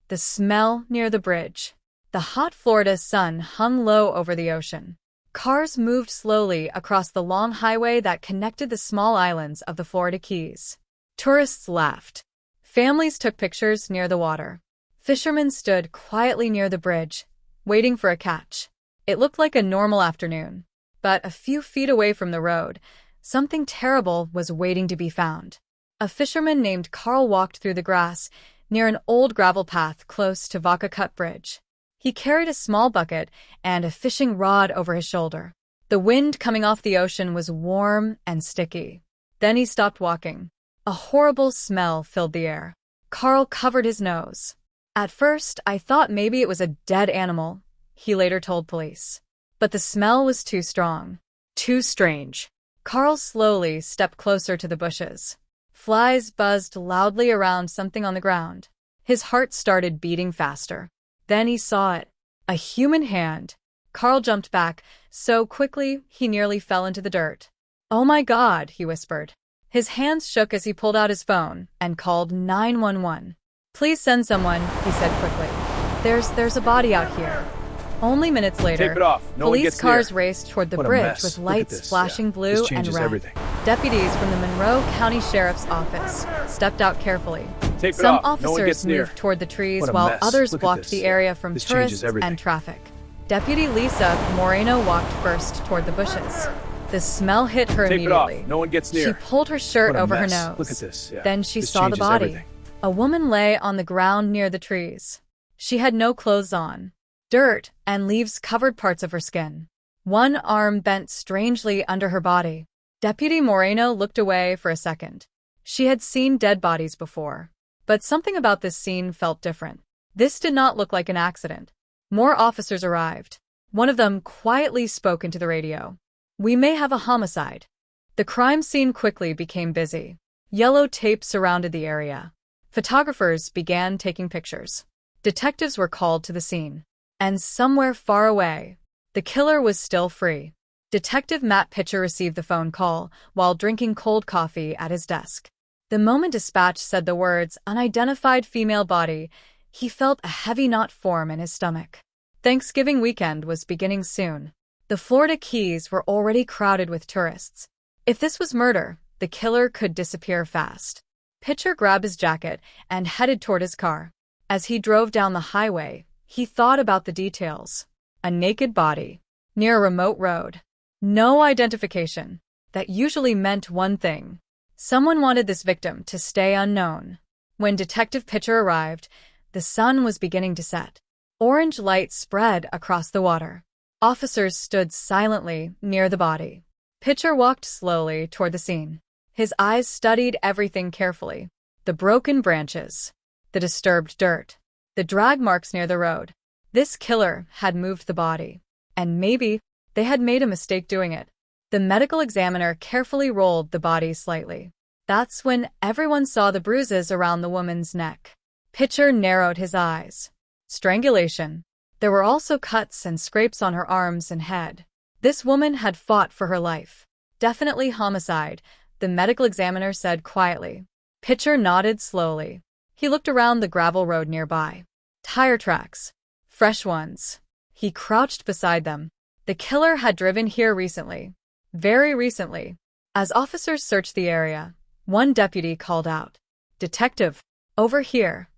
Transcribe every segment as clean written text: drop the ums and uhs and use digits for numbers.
The smell near the bridge. The hot Florida sun hung low over the ocean. Cars moved slowly across the long highway that connected the small islands of the Florida Keys. Tourists laughed. Families took pictures near the water. Fishermen stood quietly near the bridge, waiting for a catch. It looked like a normal afternoon. But a few feet away from the road, something terrible was waiting to be found. A fisherman named Carl walked through the grass near an old gravel path close to Vaca Cut Bridge. He carried a small bucket and a fishing rod over his shoulder. The wind coming off the ocean was warm and sticky. Then he stopped walking. A horrible smell filled the air. Carl covered his nose. "At first, I thought maybe it was a dead animal," he later told police. But the smell was too strong. Too strange. Carl slowly stepped closer to the bushes. Flies buzzed loudly around something on the ground. His heart started beating faster. Then he saw it. A human hand. Carl jumped back so quickly he nearly fell into the dirt. "Oh my God," he whispered. His hands shook as he pulled out his phone and called 911. "Please send someone," he said quickly. There's a body out here." Only minutes later, Tape it off. No one police gets cars near. raced toward the What a bridge mess. with Look at lights this. flashing Yeah. blue This and changes red. everything. Deputies from the Monroe County Sheriff's Office stepped out carefully. Tape it Some off. No one gets officers near. moved toward the trees What a while mess. others Look at blocked this. the Yeah. area from This tourists changes everything. and traffic. Deputy Lisa Moreno walked first toward the bushes. The smell hit her Tape it off. immediately. No one gets She near. pulled her shirt What a over her mess. nose. Look at this. Yeah. Then she This saw the changes body. everything. A woman lay on the ground near the trees. She had no clothes on. Dirt and leaves covered parts of her skin. One arm bent strangely under her body. Deputy Moreno looked away for a second. She had seen dead bodies before. But something about this scene felt different. This did not look like an accident. More officers arrived. One of them quietly spoke into the radio. "We may have a homicide." The crime scene quickly became busy. Yellow tape surrounded the area. Photographers began taking pictures. Detectives were called to the scene. And somewhere far away, the killer was still free. Detective Matt Pitcher received the phone call while drinking cold coffee at his desk. The moment dispatch said the words "unidentified female body," he felt a heavy knot form in his stomach. Thanksgiving weekend was beginning soon. The Florida Keys were already crowded with tourists. If this was murder, the killer could disappear fast. Pitcher grabbed his jacket and headed toward his car. As he drove down the highway, he thought about the details. A naked body, near a remote road. No identification. That usually meant one thing. Someone wanted this victim to stay unknown. When Detective Pitcher arrived, the sun was beginning to set. Orange light spread across the water. Officers stood silently near the body. Pitcher walked slowly toward the scene. His eyes studied everything carefully. The broken branches, the disturbed dirt, the drag marks near the road. This killer had moved the body. And maybe they had made a mistake doing it. The medical examiner carefully rolled the body slightly. That's when everyone saw the bruises around the woman's neck. Pitcher narrowed his eyes. Strangulation. There were also cuts and scrapes on her arms and head. This woman had fought for her life. Definitely homicide, the medical examiner said quietly. Pitcher nodded slowly. He looked around the gravel road nearby. Tire tracks. Fresh ones. He crouched beside them. The killer had driven here recently. Very recently. As officers searched the area, one deputy called out, "Detective, over here."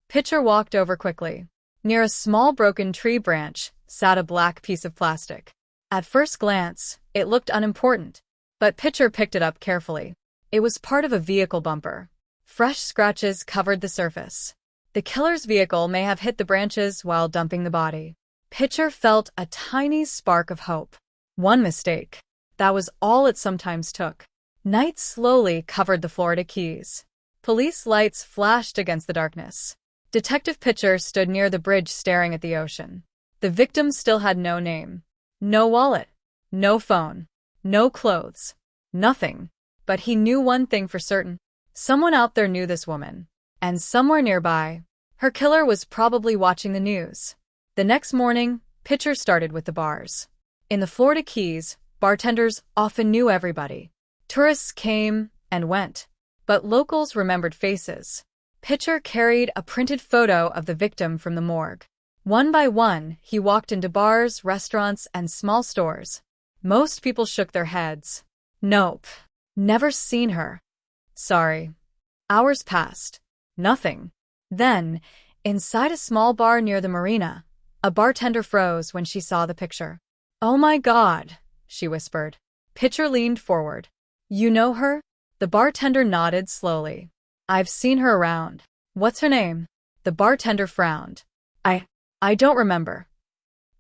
Pitcher walked over quickly. Near a small broken tree branch sat a black piece of plastic. At first glance, it looked unimportant, but Pitcher picked it up carefully. It was part of a vehicle bumper. Fresh scratches covered the surface. The killer's vehicle may have hit the branches while dumping the body. Pitcher felt a tiny spark of hope. One mistake. That was all it sometimes took. Night slowly covered the Florida Keys. Police lights flashed against the darkness. Detective Pitcher stood near the bridge staring at the ocean. The victim still had no name. No wallet. No phone. No clothes. Nothing. But he knew one thing for certain. Someone out there knew this woman. And somewhere nearby, her killer was probably watching the news. The next morning, Pitcher started with the bars. In the Florida Keys, bartenders often knew everybody. Tourists came and went, but locals remembered faces. Pitcher carried a printed photo of the victim from the morgue. One by one, he walked into bars, restaurants, and small stores. Most people shook their heads. Nope. Never seen her. Sorry. Hours passed. Nothing. Then, inside a small bar near the marina, a bartender froze when she saw the picture. "Oh my God," she whispered. Pitcher leaned forward. "You know her?" The bartender nodded slowly. "I've seen her around." "What's her name?" The bartender frowned. I don't remember."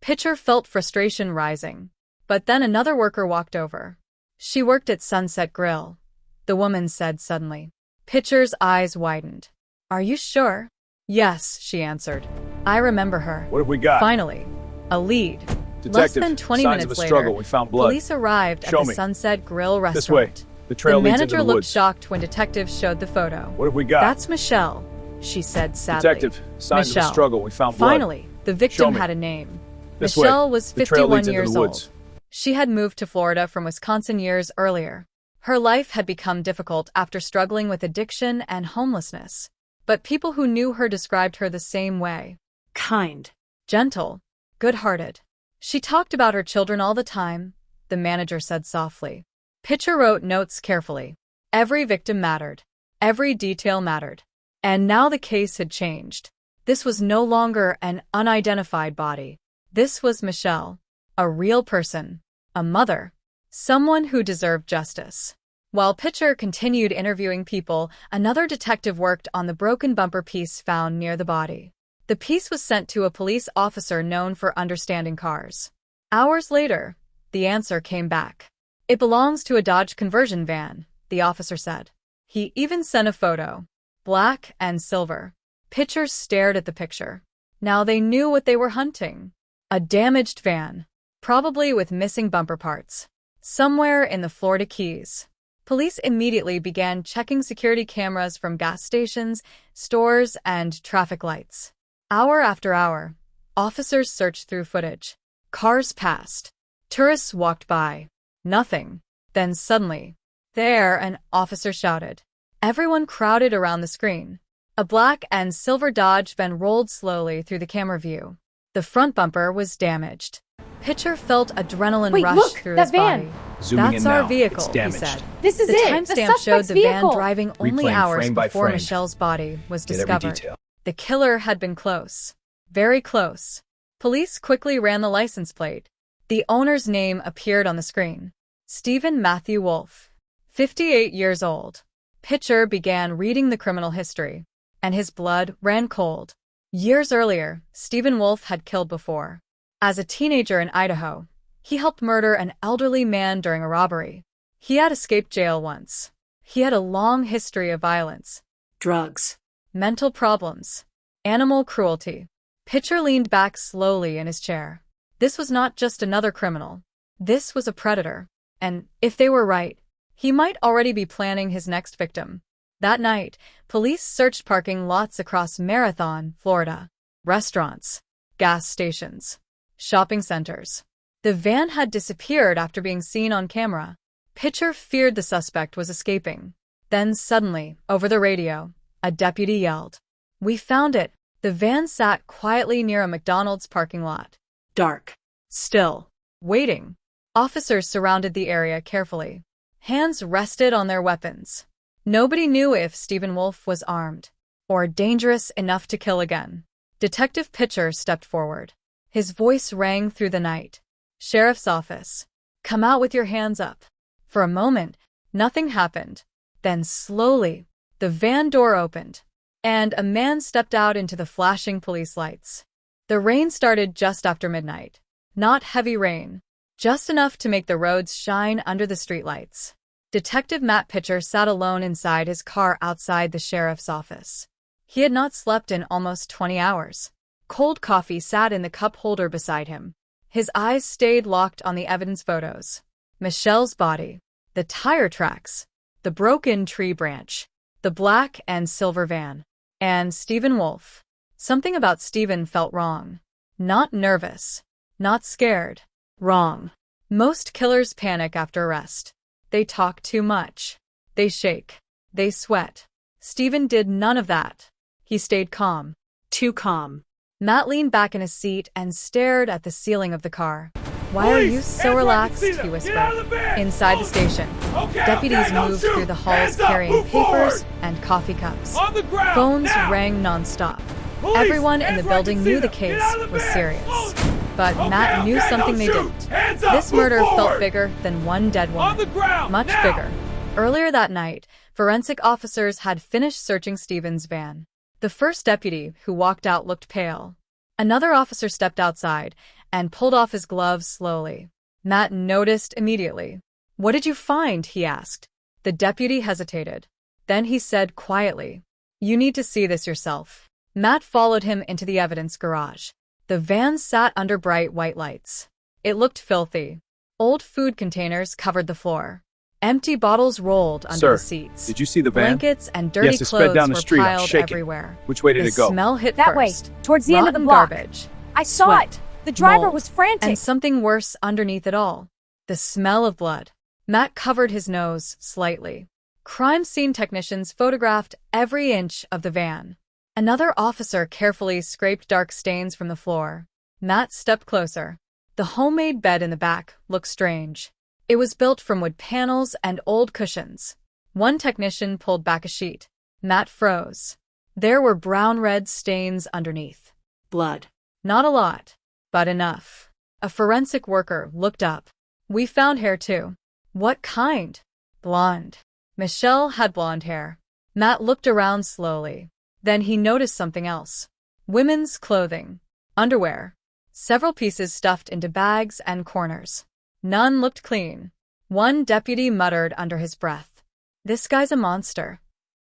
Pitcher felt frustration rising. But then another worker walked over. "She worked at Sunset Grill," the woman said suddenly. Pitcher's eyes widened. "Are you sure?" "Yes," she answered. "I remember her." What have we got? Finally, a lead. Detective, Less than 20 signs minutes of a later, struggle. We found blood. police arrived at Show the me. Sunset Grill restaurant. This way. The trail The leads into manager the looked woods. shocked when detectives showed the photo. What have we got? "That's Michelle," she said sadly. Detective, signs of Michelle. a struggle. We found blood. Finally, the Show victim me. had a name. This Michelle way. was The trail 51 leads into years the woods. old. She had moved to Florida from Wisconsin years earlier. Her life had become difficult after struggling with addiction and homelessness. But people who knew her described her the same way. Kind. Gentle. Good-hearted. She talked about her children all the time, the manager said softly. Pitcher wrote notes carefully. Every victim mattered. Every detail mattered. And now the case had changed. This was no longer an unidentified body. This was Michelle. A real person. A mother. Someone who deserved justice. While Pitcher continued interviewing people, another detective worked on the broken bumper piece found near the body. The piece was sent to a police officer known for understanding cars. Hours later, the answer came back. "It belongs to a Dodge conversion van," the officer said. He even sent a photo. Black and silver. Pitcher stared at the picture. Now they knew what they were hunting. A damaged van. Probably with missing bumper parts. Somewhere in the Florida Keys. Police immediately began checking security cameras from gas stations, stores, and traffic lights. Hour after hour, officers searched through footage. Cars passed. Tourists walked by. Nothing. Then suddenly, there, an officer shouted. Everyone crowded around the screen. A black and silver Dodge van rolled slowly through the camera view. The front bumper was damaged. Pitcher felt adrenaline rush through his body. Zooming "That's in our now. vehicle," It's he damaged. said. This is The it. timestamp showed the van driving only Replaying hours frame by before frame. Michelle's body was Get every discovered. detail. The killer had been close. Very close. Police quickly ran the license plate. The owner's name appeared on the screen. Stephen Matthew Wolfe. 58 years old. Pitcher began reading the criminal history, and his blood ran cold. Years earlier, Stephen Wolfe had killed before. As a teenager in Idaho, he helped murder an elderly man during a robbery. He had escaped jail once. He had a long history of violence. Drugs. Mental problems. Animal cruelty. Pitcher leaned back slowly in his chair. This was not just another criminal. This was a predator. And, if they were right, he might already be planning his next victim. That night, police searched parking lots across Marathon, Florida. Restaurants. Gas stations. Shopping centers. The van had disappeared after being seen on camera. Pitcher feared the suspect was escaping. Then suddenly, over the radio, a deputy yelled. "We found it." The van sat quietly near a McDonald's parking lot. Dark. Still. Waiting. Officers surrounded the area carefully. Hands rested on their weapons. Nobody knew if Stephen Wolfe was armed or dangerous enough to kill again. Detective Pitcher stepped forward. His voice rang through the night. "Sheriff's office. Come out with your hands up." For a moment, nothing happened. Then slowly, the van door opened, and a man stepped out into the flashing police lights. The rain started just after midnight. Not heavy rain, just enough to make the roads shine under the streetlights. Detective Matt Pitcher sat alone inside his car outside the sheriff's office. He had not slept in almost 20 hours. Cold coffee sat in the cup holder beside him. His eyes stayed locked on the evidence photos. Michelle's body, the tire tracks, the broken tree branch, the black and silver van, and Stephen Wolfe. Something about Stephen felt wrong. Not nervous, not scared. Wrong. Most killers panic after arrest. They talk too much. They shake. They sweat. Stephen did none of that. He stayed calm. Too calm. Matt leaned back in his seat and stared at the ceiling of the car. "Why are you so relaxed?" he whispered. Inside the station, deputies moved through the halls carrying papers and coffee cups. Phones rang nonstop. Everyone in the building knew the case was serious. But Matt knew something they didn't. This murder felt bigger than one dead woman. Much bigger. Earlier that night, forensic officers had finished searching Stephen's van. The first deputy who walked out looked pale. Another officer stepped outside and pulled off his gloves slowly. Matt noticed immediately. "What did you find?" he asked. The deputy hesitated. Then he said quietly, "You need to see this yourself." Matt followed him into the evidence garage. The van sat under bright white lights. It looked filthy. Old food containers covered the floor. Empty bottles rolled under the seats. Did you see the van? Blankets and dirty clothes down the were street. piled everywhere. Which way did it go? The smell hit That way, first. towards the end of the Rotten block. Garbage. I saw Sweat. it. The driver Mold. was frantic. And something worse underneath it all. The smell of blood. Matt covered his nose slightly. Crime scene technicians photographed every inch of the van. Another officer carefully scraped dark stains from the floor. Matt stepped closer. The homemade bed in the back looked strange. It was built from wood panels and old cushions. One technician pulled back a sheet. Matt froze. There were brown-red stains underneath. Blood. Not a lot, but enough. A forensic worker looked up. "We found hair too." "What kind?" "Blonde." Michelle had blonde hair. Matt looked around slowly. Then he noticed something else. Women's clothing. Underwear. Several pieces stuffed into bags and corners. None looked clean. One deputy muttered under his breath, "This guy's a monster."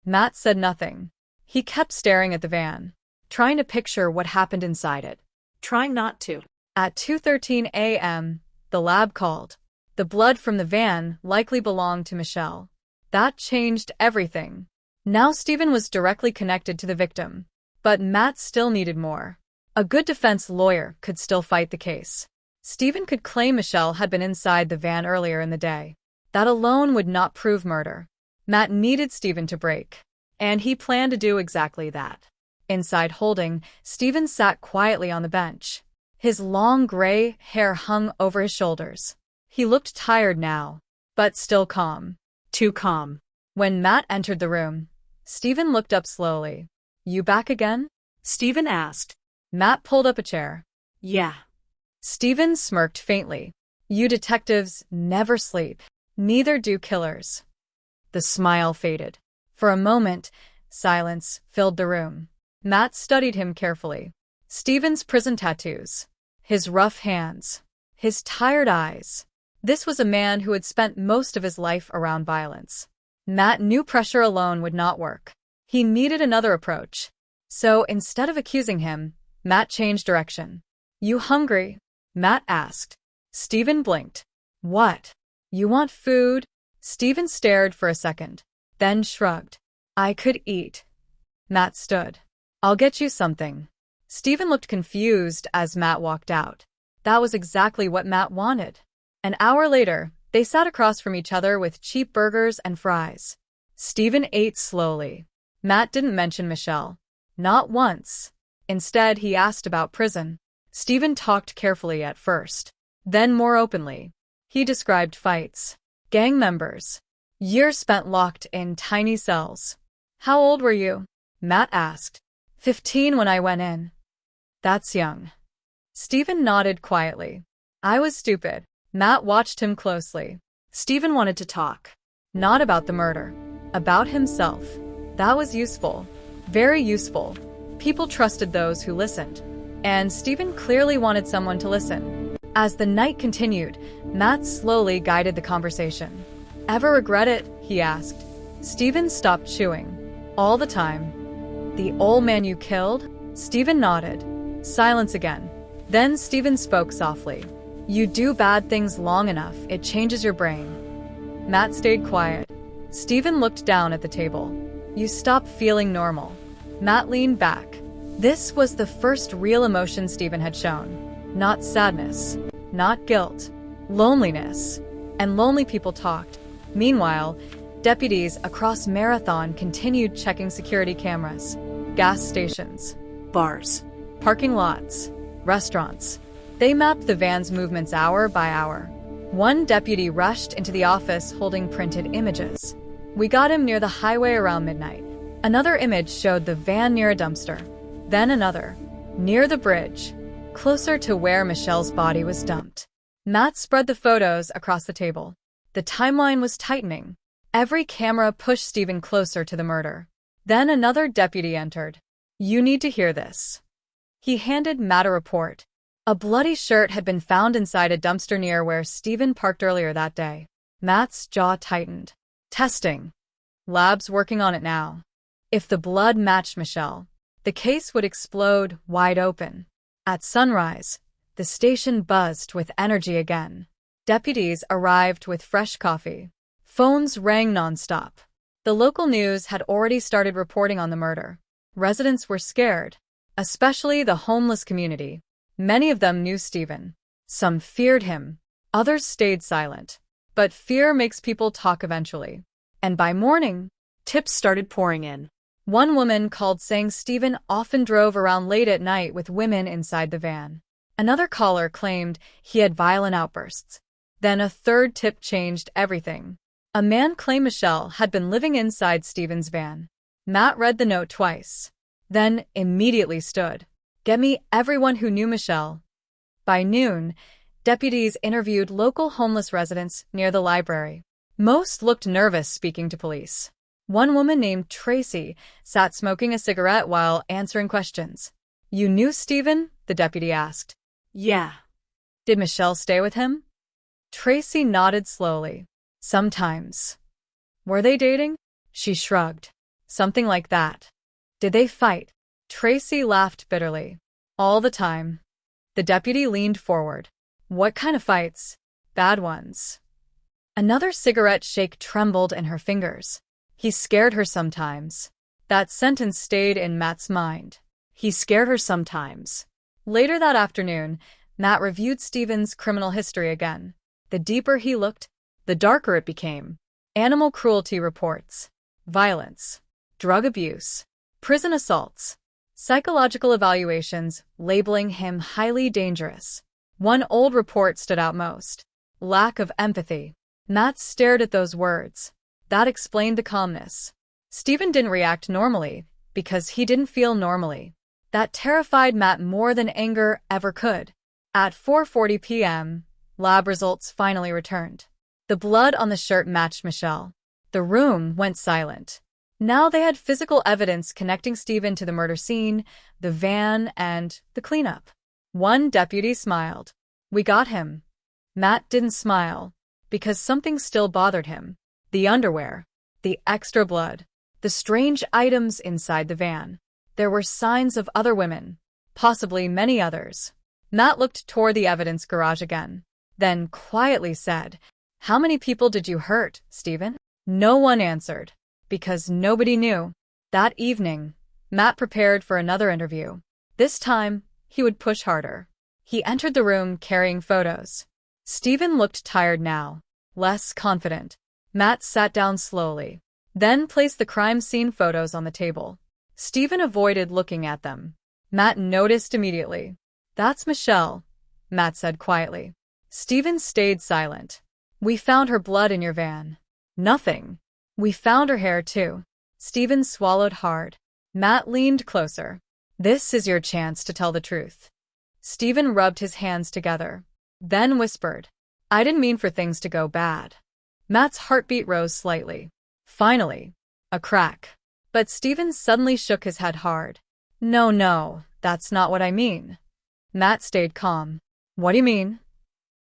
Matt said nothing. He kept staring at the van, trying to picture what happened inside it. Trying not to. At 2:13 a.m., the lab called. The blood from the van likely belonged to Michelle. That changed everything. Now Stephen was directly connected to the victim. But Matt still needed more. A good defense lawyer could still fight the case. Stephen could claim Michelle had been inside the van earlier in the day. That alone would not prove murder. Matt needed Stephen to break. And he planned to do exactly that. Inside holding, Stephen sat quietly on the bench. His long gray hair hung over his shoulders. He looked tired now, but still calm. Too calm. When Matt entered the room, Stephen looked up slowly. "You back again?" Stephen asked. Matt pulled up a chair. "Yeah." Stephen smirked faintly. "You detectives never sleep. Neither do killers." The smile faded. For a moment, silence filled the room. Matt studied him carefully. Stephen's prison tattoos. His rough hands. His tired eyes. This was a man who had spent most of his life around violence. Matt knew pressure alone would not work. He needed another approach. So instead of accusing him, Matt changed direction. "You hungry?" Matt asked. Stephen blinked. "What? You want food?" Stephen stared for a second, then shrugged. "I could eat." Matt stood. "I'll get you something." Stephen looked confused as Matt walked out. That was exactly what Matt wanted. An hour later, they sat across from each other with cheap burgers and fries. Stephen ate slowly. Matt didn't mention Michelle. Not once. Instead, he asked about prison. Stephen talked carefully at first, then more openly. He described fights, gang members, years spent locked in tiny cells. "How old were you?" Matt asked. 15 when I went in." "That's young." Stephen nodded quietly. "I was stupid." Matt watched him closely. Stephen wanted to talk. Not about the murder. About himself. That was useful. Very useful. People trusted those who listened. And Stephen clearly wanted someone to listen. As the night continued, Matt slowly guided the conversation. "Ever regret it?" he asked. Stephen stopped chewing. "All the time." "The old man you killed?" Stephen nodded. Silence again. Then Stephen spoke softly. "You do bad things long enough, it changes your brain." Matt stayed quiet. Stephen looked down at the table. "You stop feeling normal." Matt leaned back. This was the first real emotion Stephen had shown. Not sadness. Not guilt. Loneliness. And lonely people talked. Meanwhile, deputies across Marathon continued checking security cameras. gas stations, Bars. parking lots, restaurants. They mapped the van's movements hour by hour. One deputy rushed into the office holding printed images. We got him near the highway around midnight. Another image showed the van near a dumpster. Then another, near the bridge, closer to where Michelle's body was dumped. Matt spread the photos across the table. The timeline was tightening. Every camera pushed Stephen closer to the murder. Then another deputy entered. "You need to hear this." He handed Matt a report. A bloody shirt had been found inside a dumpster near where Stephen parked earlier that day. Matt's jaw tightened. Testing. Lab's working on it now. If the blood matched Michelle, the case would explode wide open. At sunrise, the station buzzed with energy again. Deputies arrived with fresh coffee. Phones rang nonstop. The local news had already started reporting on the murder. Residents were scared, especially the homeless community. Many of them knew Stephen. Some feared him. Others stayed silent. But fear makes people talk eventually. And by morning, Tips started pouring in. one woman called saying Stephen often drove around late at night with women inside the van. Another caller claimed he had violent outbursts. Then a third tip changed everything. A man claimed Michelle had been living inside Stephen's van. Matt read the note twice, then immediately stood. "Get me everyone who knew Michelle." By noon, deputies interviewed local homeless residents near the library. Most looked nervous speaking to police. One woman named Tracy sat smoking a cigarette while answering questions. "You knew Stephen?" the deputy asked. Yeah. "Did Michelle stay with him?" Tracy nodded slowly. "Sometimes." "Were they dating?" She shrugged. "Something like that." "Did they fight?" Tracy laughed bitterly. "All the time." The deputy leaned forward. "What kind of fights?" "Bad ones." Another cigarette shake trembled in her fingers. "He scared her sometimes." That sentence stayed in Matt's mind. He scared her sometimes. Later that afternoon, Matt reviewed Stephen's criminal history again. The deeper he looked, the darker it became. Animal cruelty reports, violence, drug abuse, prison assaults, psychological evaluations labeling him highly dangerous. One old report stood out most. Lack of empathy. Matt stared at those words. That explained the calmness. Stephen didn't react normally because he didn't feel normally. That terrified Matt more than anger ever could. At 4:40 p.m., lab results finally returned. The blood on the shirt matched Michelle. The room went silent. Now they had physical evidence connecting Stephen to the murder scene, the van, and the cleanup. One deputy smiled. "We got him." Matt didn't smile, because something still bothered him. The underwear, the extra blood, the strange items inside the van. There were signs of other women, possibly many others. Matt looked toward the evidence garage again, then quietly said, "How many people did you hurt, Stephen?" No one answered, because nobody knew. That evening, Matt prepared for another interview. This time, he would push harder. He entered the room carrying photos. Stephen looked tired now, less confident. Matt sat down slowly, then placed the crime scene photos on the table. Stephen avoided looking at them. Matt noticed immediately. "That's Michelle," Matt said quietly. Stephen stayed silent. "We found her blood in your van." "Nothing. We found her hair too." Stephen swallowed hard. Matt leaned closer. "This is your chance to tell the truth." Stephen rubbed his hands together, then whispered, "I didn't mean for things to go bad." Matt's heartbeat rose slightly. Finally, a crack. But Stephen suddenly shook his head hard. No, that's not what I mean." Matt stayed calm. "What do you mean?"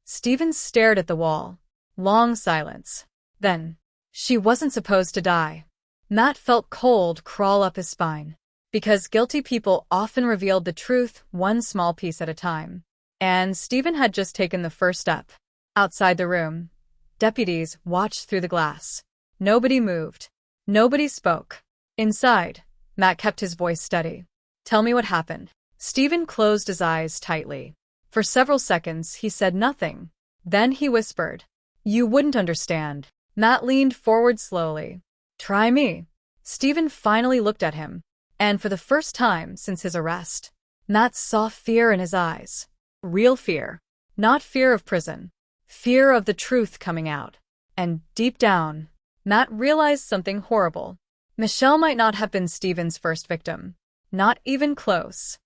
Stephen stared at the wall. Long silence. Then, "She wasn't supposed to die." Matt felt cold crawl up his spine. Because guilty people often revealed the truth one small piece at a time. And Stephen had just taken the first step. Outside the room, deputies watched through the glass. Nobody moved. Nobody spoke. Inside, Matt kept his voice steady. "Tell me what happened." Stephen closed his eyes tightly. For several seconds, he said nothing. Then he whispered, "You wouldn't understand." Matt leaned forward slowly. "Try me." Stephen finally looked at him. And for the first time since his arrest, Matt saw fear in his eyes. Real fear. Not fear of prison. Fear of the truth coming out. And deep down, Matt realized something horrible. Michelle might not have been Stephen's first victim. Not even close.